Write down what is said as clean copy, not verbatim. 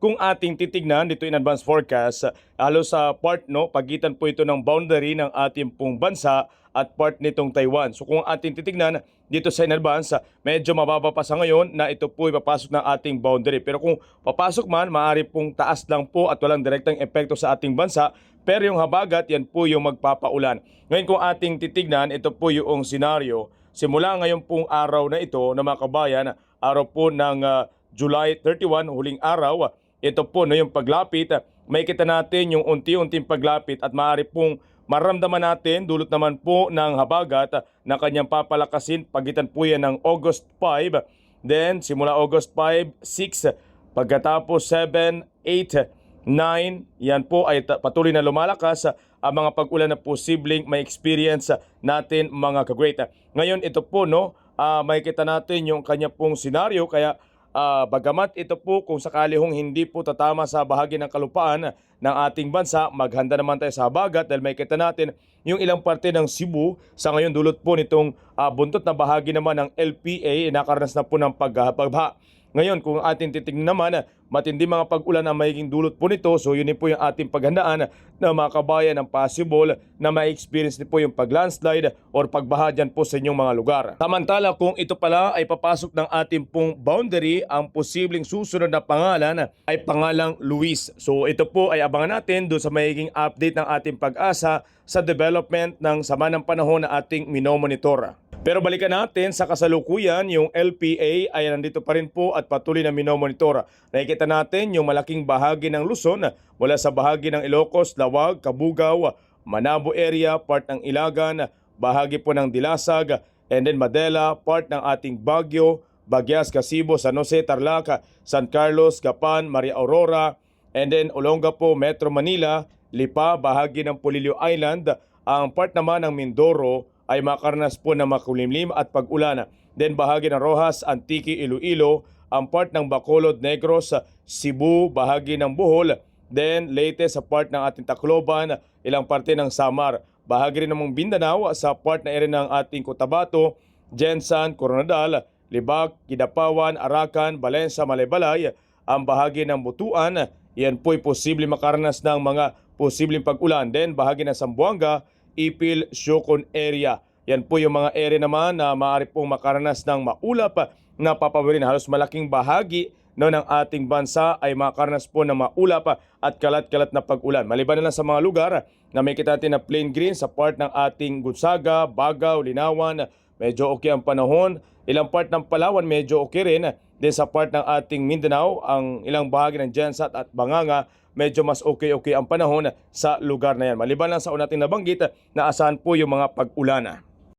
kung ating titignan dito in advance forecast, halos sa part pagitan po ito ng boundary ng ating pong bansa at part nitong Taiwan. So kung ating titignan dito sa in advance, medyo mababa pa sa ngayon na ito po ipapasok ng ating boundary. Pero kung papasok man, maaari pong taas lang po at walang direktang epekto sa ating bansa. Pero yung habagat, yan po yung magpapaulan. Ngayon kung ating titignan, ito po yung senaryo. Simula ngayon pong araw na ito na mga kabayan, araw po ng July 31, huling araw, ito po yung paglapit, may kita natin yung unti-unting paglapit at maaari pong maramdaman natin dulot naman po ng habagat na kanyang papalakasin pagitan po yan ng August 5, then simula August 5, 6, pagkatapos 7, 8, 9, yan po ay patuloy na lumalakas ang mga pag-ulan na posibleng may experience natin mga ka-great. Ngayon ito po may kita natin yung kanya pong senaryo kaya bagamat ito po kung sakali hong hindi po tatama sa bahagi ng kalupaan ng ating bansa, maghanda naman tayo sa habagat dahil may kita natin yung ilang parte ng Cebu sa ngayon dulot po nitong buntot na bahagi naman ng LPA nakaranas na po ng pagbaha. Ngayon kung ating titignan naman, matindi mga pag-ulan ang magiging dulot po nito. So yun po yung ating paghandaan na mga kabayan ng possible na ma-experience po yung pag-landslide or pagbaha dyan po sa inyong mga lugar. Samantala kung ito pala ay papasok ng ating pong boundary, ang posibleng susunod na pangalan ay pangalang Luis. So ito po ay abangan natin doon sa magiging update ng ating pag-asa sa development ng sama ng panahon na ating minomonitor. Pero balikan natin sa kasalukuyan, yung LPA ay nandito pa rin po at patuloy na minomonitor. Nakikita natin yung malaking bahagi ng Luzon mula sa bahagi ng Ilocos, Lawag, Cabugao, Manabo area, part ng Ilagan, bahagi po ng Dilasag, and then Madela, part ng ating Baguio, Bagyas, Casibo, San Jose, Tarlac, San Carlos, Gapan, Maria Aurora, and then Olongapo, Metro Manila, Lipa, bahagi ng Polillo Island, ang part naman ng Mindoro ay makarnas po ng makulimlim at pag-ulan. Then bahagi ng Rojas, Antique, Iloilo, ang part ng Bacolod, Negros, Cebu, bahagi ng Bohol, then Leyte sa part ng ating Tacloban, ilang parte ng Samar, bahagi rin ng Mindanao sa part na area ng ating Cotabato, Jensan, Coronadal, Libak, Kidapawan, Arakan, Balensa, Malaybalay, ang bahagi ng Butuan, yan po'y posibleng makarnas ng mga posibleng pag-ulan. Then bahagi ng Zamboanga, Ipil, Siocon area. Yan po yung mga area naman na maaari pong makaranas ng maulap na papawirin. Halos malaking bahagi ng ating bansa ay makaranas po ng maulap at kalat-kalat na pag-ulan. Maliban na lang sa mga lugar na may kita natin na plain green sa part ng ating Gonzaga, Bagao, Linawan, medyo okay ang panahon. Ilang part ng Palawan medyo okay rin. Then sa part ng ating Mindanao, ang ilang bahagi ng Gensat at Banganga, medyo mas okay ang panahon sa lugar na yan. Maliban lang sa una nating nabanggit na asahan po yung mga pag-ulana.